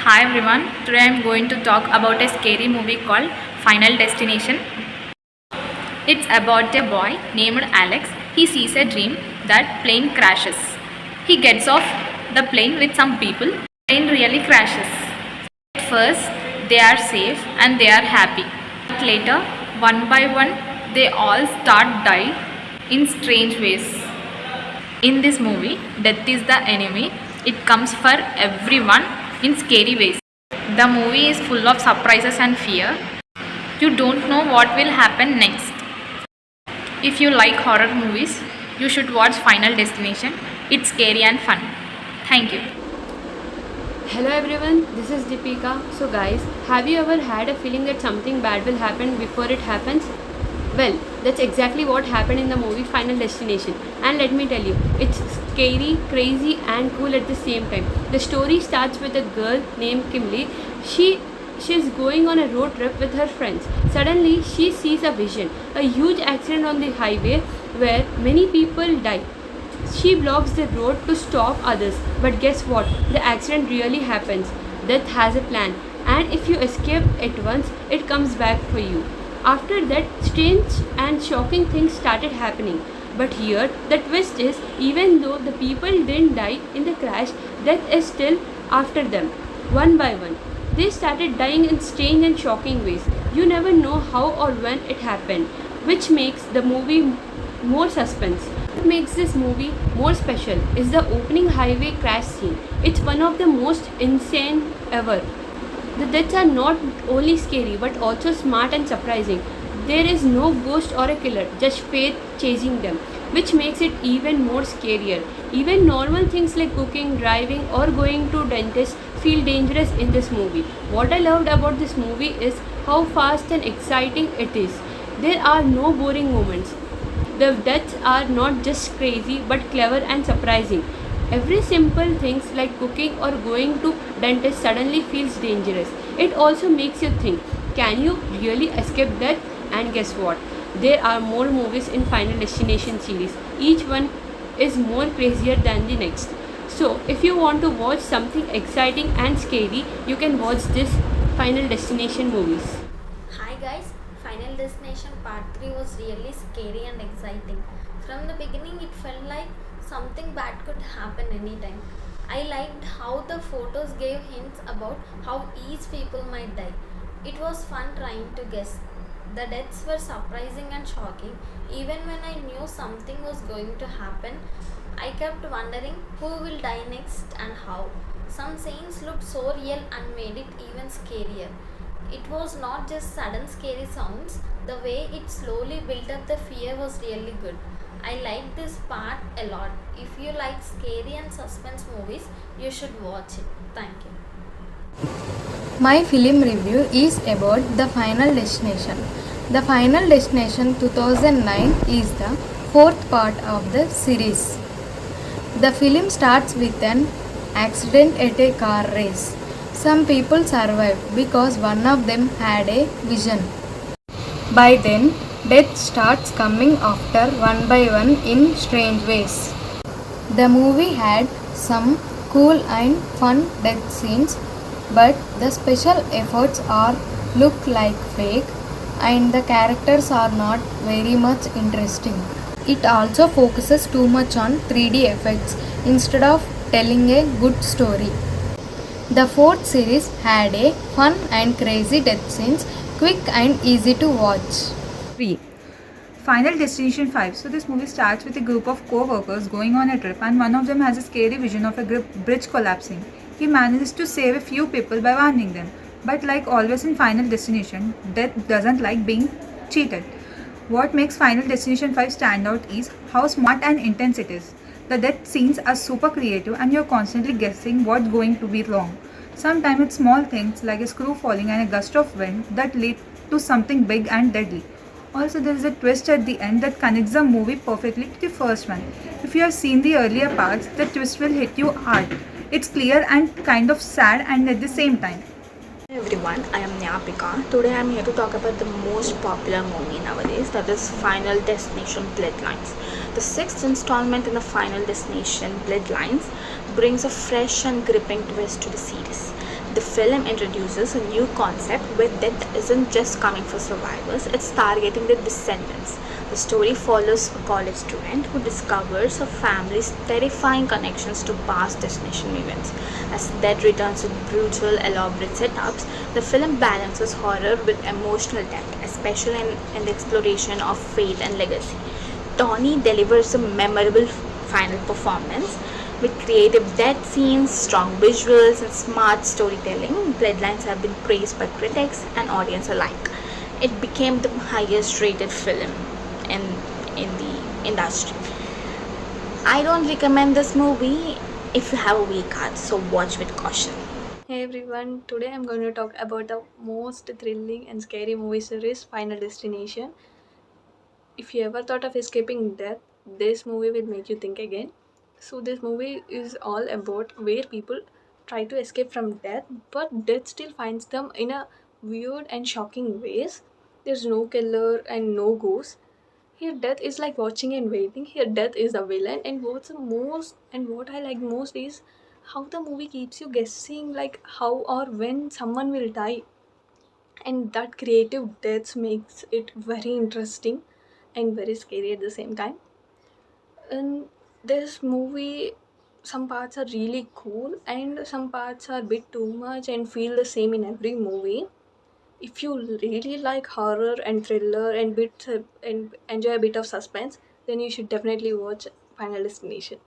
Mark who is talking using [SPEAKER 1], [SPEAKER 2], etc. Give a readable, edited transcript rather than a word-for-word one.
[SPEAKER 1] Hi everyone, today I am going to talk about a scary movie called Final Destination. It's about a boy named Alex. He sees a dream that plane crashes. He gets off the plane with some people. Plane really crashes. At first, they are safe and they are happy. But later, one by one, they all start dying in strange ways. In this movie, death is the enemy. It comes for everyone in scary ways. The movie is full of surprises and fear. You don't know what will happen next. If you like horror movies, you should watch Final Destination. It's scary and fun. Thank you.
[SPEAKER 2] Hello everyone, this is Deepika. So guys, have you ever had a feeling that something bad will happen before it happens? Well, that's exactly what happened in the movie Final Destination. And let me tell you, it's scary, crazy and cool at the same time. The story starts with a girl named Kimberly. She's going on a road trip with her friends. Suddenly, she sees a vision, a huge accident on the highway where many people die. She blocks the road to stop others, but guess what? The accident really happens. Death has a plan, and if you escape it once, it comes back for you. After that, strange and shocking things started happening. But here, the twist is even though the people didn't die in the crash, death is still after them, one by one. They started dying in strange and shocking ways. You never know how or when it happened, which makes the movie more suspense. What makes this movie more special is the opening highway crash scene. It's one of the most insane ever. The deaths are not only scary but also smart and surprising. There is no ghost or a killer, just fate chasing them, which makes it even more scarier. Even normal things like cooking, driving, or going to dentist feel dangerous in this movie. What I loved about this movie is how fast and exciting it is. There are no boring moments. The deaths are not just crazy but clever and surprising. Every simple things like cooking or going to dentist suddenly feels dangerous. It also makes you think, can you really escape death? And guess what? There are more movies in Final Destination series. Each one is more crazier than the next. So if you want to watch something exciting and scary, you can watch this Final Destination movies.
[SPEAKER 3] Hi guys, Final Destination Part 3 was really scary and exciting. From the beginning, it felt like something bad could happen anytime. I liked how the photos gave hints about how each people might die. It was fun trying to guess. The deaths were surprising and shocking. Even when I knew something was going to happen, I kept wondering who will die next and how. Some scenes looked so real and made it even scarier. It was not just sudden scary sounds, the way it slowly built up the fear was really good. I liked this part a lot. If you like scary and suspense movies, you should watch it. Thank you.
[SPEAKER 4] My film review is about The Final Destination. The Final Destination 2009 is the fourth part of the series. The film starts with an accident at a car race. Some people survived because one of them had a vision. By then, death starts coming after one by one in strange ways. The movie had some cool and fun death scenes, but the special efforts are look like fake and the characters are not very much interesting. It also focuses too much on 3D effects instead of telling a good story. The fourth series had a fun and crazy death scenes, quick and easy to watch.
[SPEAKER 5] 3. Final Destination 5. So this movie starts with a group of co-workers going on a trip and one of them has a scary vision of a bridge collapsing. He manages to save a few people by warning them. But like always in Final Destination, death doesn't like being cheated. What makes Final Destination 5 stand out is how smart and intense it is. The death scenes are super creative and you're constantly guessing what's going to be wrong. Sometimes it's small things like a screw falling and a gust of wind that lead to something big and deadly. Also, there is a twist at the end that connects the movie perfectly to the first one. If you have seen the earlier parts, the twist will hit you hard. It's clear and kind of sad and at the same time.
[SPEAKER 6] Hey everyone, I am Nyapika. Today I am here to talk about the most popular movie nowadays, that is Final Destination Bloodlines. The sixth installment in the Final Destination Bloodlines brings a fresh and gripping twist to the series. The film introduces a new concept where death isn't just coming for survivors, it's targeting the descendants. The story follows a college student who discovers her family's terrifying connections to past destination events. As death returns in brutal, elaborate setups, the film balances horror with emotional depth, especially in the exploration of fate and legacy. Tawny delivers a memorable final performance with creative death scenes, strong visuals, and smart storytelling. Bloodlines have been praised by critics and audience alike. It became the highest rated film in, in the industry. I don't recommend this movie if you have a weak heart, so watch with caution.
[SPEAKER 7] Hey everyone, today I'm going to talk about the most thrilling and scary movie series, Final Destination. If you ever thought of escaping death, this movie will make you think again. So, this movie is all about where people try to escape from death, but death still finds them in a weird and shocking ways. There's no killer and no ghost. Here, death is like watching and waiting. Here, death is the villain, and what I like most is how the movie keeps you guessing, like how or when someone will die, and that creative depth makes it very interesting and very scary at the same time. In this movie, some parts are really cool and some parts are a bit too much and feel the same in every movie. If you really like horror and thriller and enjoy a bit of suspense, then you should definitely watch Final Destination.